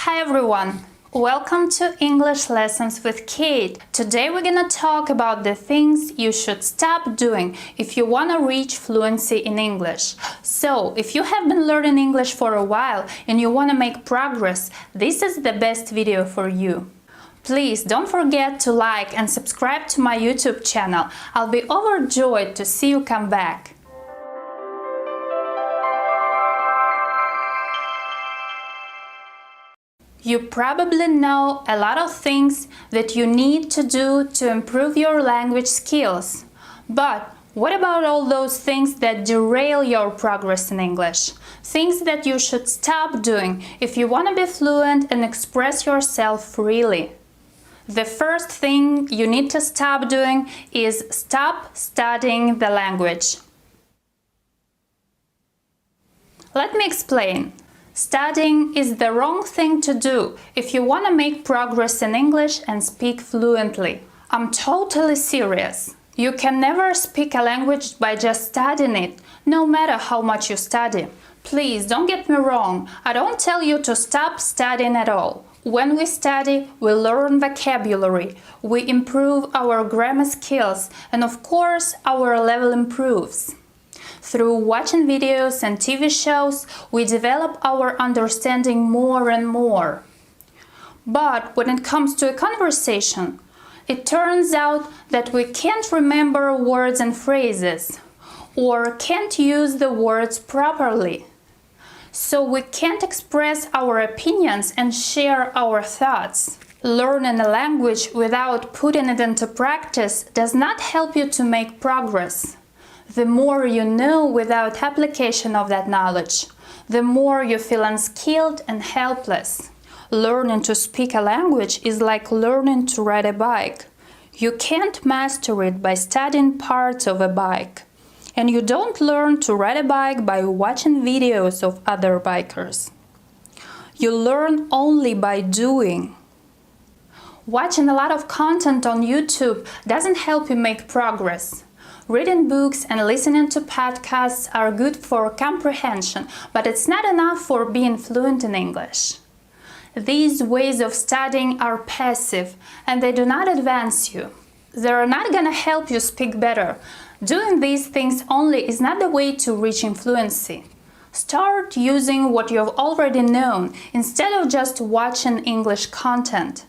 Hi everyone! Welcome to English Lessons with Kate. Today we're gonna talk about the things you should stop doing if you wanna reach fluency in English. So, if you have been learning English for a while and you wanna make progress, this is the best video for you. Please don't forget to like and subscribe to my YouTube channel. I'll be overjoyed to see you come back. You probably know a lot of things that you need to do to improve your language skills. But what about all those things that derail your progress in English? Things that you should stop doing if you want to be fluent and express yourself freely. The first thing you need to stop doing is stop studying the language. Let me explain. Studying is the wrong thing to do if you want to make progress in English and speak fluently. I'm totally serious. You can never speak a language by just studying it, no matter how much you study. Please don't get me wrong, I don't tell you to stop studying at all. When we study, we learn vocabulary, we improve our grammar skills, and of course, our level improves. Through watching videos and TV shows, we develop our understanding more and more. But when it comes to a conversation, it turns out that we can't remember words and phrases, or can't use the words properly. So we can't express our opinions and share our thoughts. Learning a language without putting it into practice does not help you to make progress. The more you know without application of that knowledge, the more you feel unskilled and helpless. Learning to speak a language is like learning to ride a bike. You can't master it by studying parts of a bike. And you don't learn to ride a bike by watching videos of other bikers. You learn only by doing. Watching a lot of content on YouTube doesn't help you make progress. Reading books and listening to podcasts are good for comprehension, but it's not enough for being fluent in English. These ways of studying are passive and they do not advance you. They're not gonna help you speak better. Doing these things only is not the way to reaching fluency. Start using what you've already known instead of just watching English content.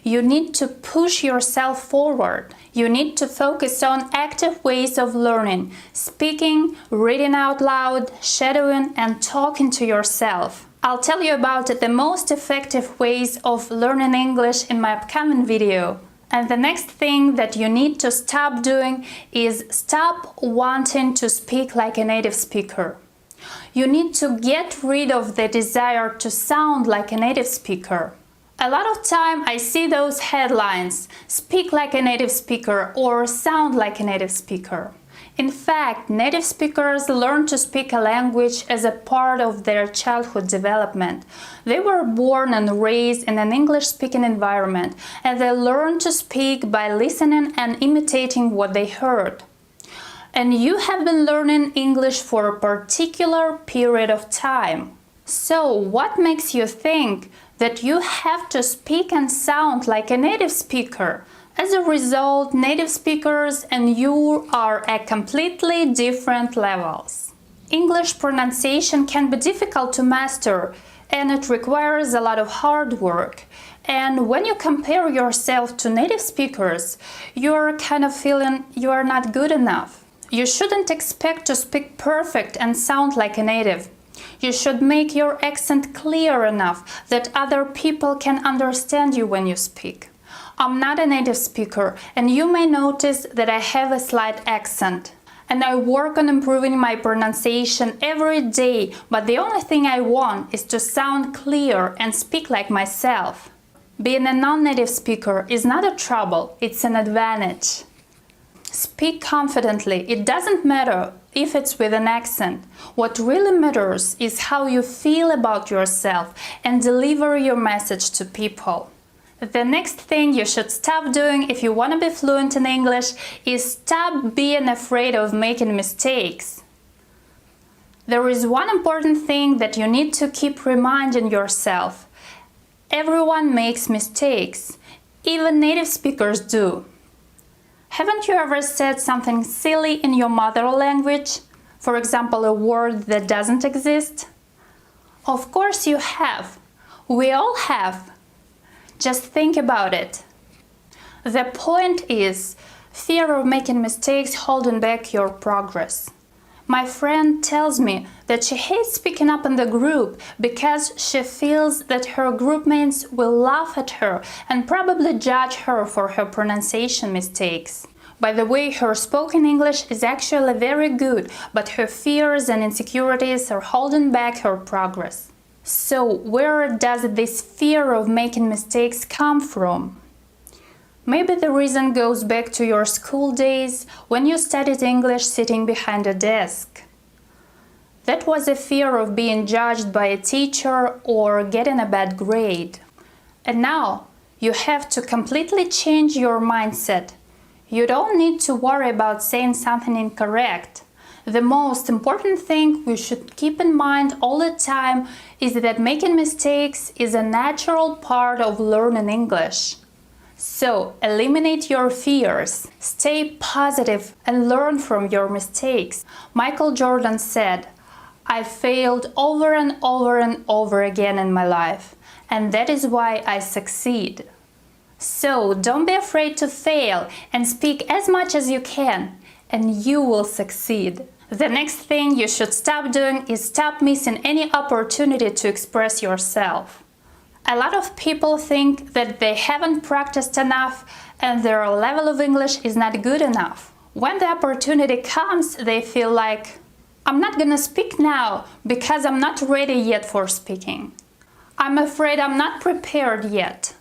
You need to push yourself forward. You need to focus on active ways of learning, speaking, reading out loud, shadowing, and talking to yourself. I'll tell you about the most effective ways of learning English in my upcoming video. And the next thing that you need to stop doing is stop wanting to speak like a native speaker. You need to get rid of the desire to sound like a native speaker. A lot of time I see those headlines, speak like a native speaker or sound like a native speaker. In fact, native speakers learn to speak a language as a part of their childhood development. They were born and raised in an English-speaking environment, and they learn to speak by listening and imitating what they heard. And you have been learning English for a particular period of time. So, what makes you think that you have to speak and sound like a native speaker? As a result, native speakers and you are at completely different levels. English pronunciation can be difficult to master, and it requires a lot of hard work. And when you compare yourself to native speakers, you're kind of feeling you are not good enough. You shouldn't expect to speak perfect and sound like a native. You should make your accent clear enough that other people can understand you when you speak. I'm not a native speaker, and you may notice that I have a slight accent. And I work on improving my pronunciation every day, but the only thing I want is to sound clear and speak like myself. Being a non-native speaker is not a trouble, it's an advantage. Speak confidently. It doesn't matter if it's with an accent. What really matters is how you feel about yourself and deliver your message to people. The next thing you should stop doing if you want to be fluent in English is stop being afraid of making mistakes. There is one important thing that you need to keep reminding yourself. Everyone makes mistakes. Even native speakers do. Haven't you ever said something silly in your mother language? For example, a word that doesn't exist? Of course you have. We all have. Just think about it. The point is, fear of making mistakes holding back your progress. My friend tells me that she hates speaking up in the group because she feels that her groupmates will laugh at her and probably judge her for her pronunciation mistakes. By the way, her spoken English is actually very good, but her fears and insecurities are holding back her progress. So, where does this fear of making mistakes come from? Maybe the reason goes back to your school days when you studied English sitting behind a desk. That was a fear of being judged by a teacher or getting a bad grade. And now you have to completely change your mindset. You don't need to worry about saying something incorrect. The most important thing we should keep in mind all the time is that making mistakes is a natural part of learning English. So, eliminate your fears, stay positive and learn from your mistakes. Michael Jordan said, "I failed over and over and over again in my life, and that is why I succeed." So, don't be afraid to fail and speak as much as you can, and you will succeed. The next thing you should stop doing is stop missing any opportunity to express yourself. A lot of people think that they haven't practiced enough and their level of English is not good enough. When the opportunity comes, they feel like, "I'm not gonna speak now because I'm not ready yet for speaking. I'm afraid I'm not prepared yet.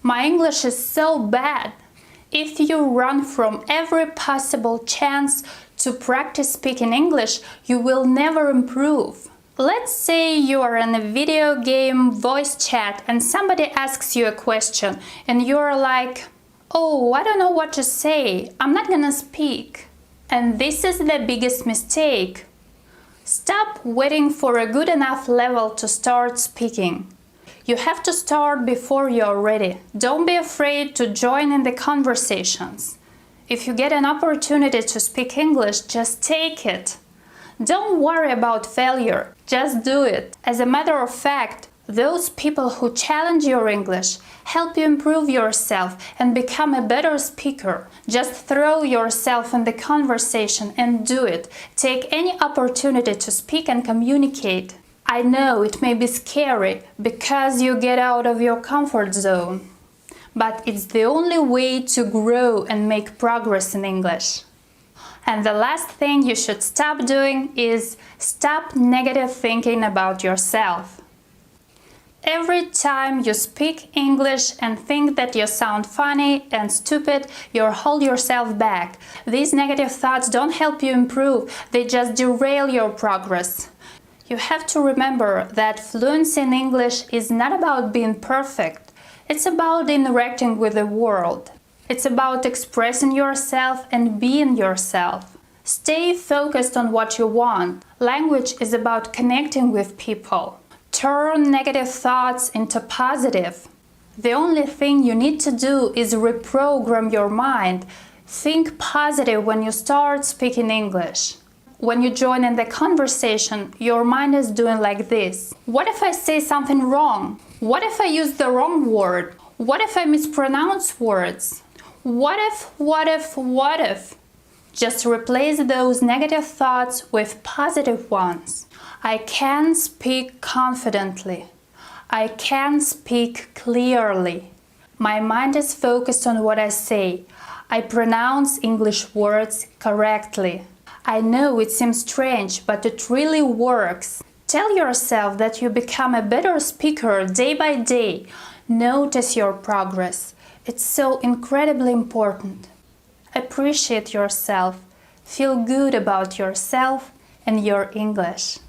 My English is so bad." If you run from every possible chance to practice speaking English, you will never improve. Let's say you are in a video game voice chat and somebody asks you a question and you're like, "Oh, I don't know what to say, I'm not gonna speak." And this is the biggest mistake. Stop waiting for a good enough level to start speaking. You have to start before you're ready. Don't be afraid to join in the conversations. If you get an opportunity to speak English, just take it. Don't worry about failure, just do it. As a matter of fact, those people who challenge your English help you improve yourself and become a better speaker. Just throw yourself in the conversation and do it. Take any opportunity to speak and communicate. I know it may be scary because you get out of your comfort zone, but it's the only way to grow and make progress in English. And the last thing you should stop doing is stop negative thinking about yourself. Every time you speak English and think that you sound funny and stupid, you hold yourself back. These negative thoughts don't help you improve, they just derail your progress. You have to remember that fluency in English is not about being perfect. It's about interacting with the world. It's about expressing yourself and being yourself. Stay focused on what you want. Language is about connecting with people. Turn negative thoughts into positive. The only thing you need to do is reprogram your mind. Think positive when you start speaking English. When you join in the conversation, your mind is doing like this. What if I say something wrong? What if I use the wrong word? What if I mispronounce words? What if? Just replace those negative thoughts with positive ones. I can speak confidently. I can speak clearly. My mind is focused on what I say. I pronounce English words correctly. I know it seems strange, but it really works. Tell yourself that you become a better speaker day by day. Notice your progress. It's so incredibly important. Appreciate yourself. Feel good about yourself and your English.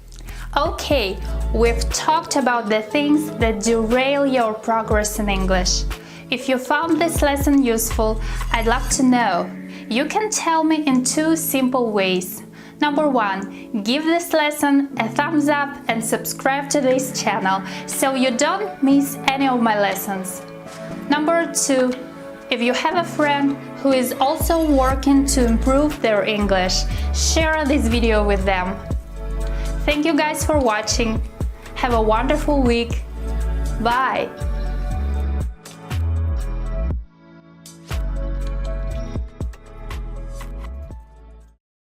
Okay, we've talked about the things that derail your progress in English. If you found this lesson useful, I'd love to know. You can tell me in two simple ways. Number 1. Give this lesson a thumbs up and subscribe to this channel so you don't miss any of my lessons. Number 2. If you have a friend who is also working to improve their English, share this video with them. Thank you guys for watching. Have a wonderful week. Bye!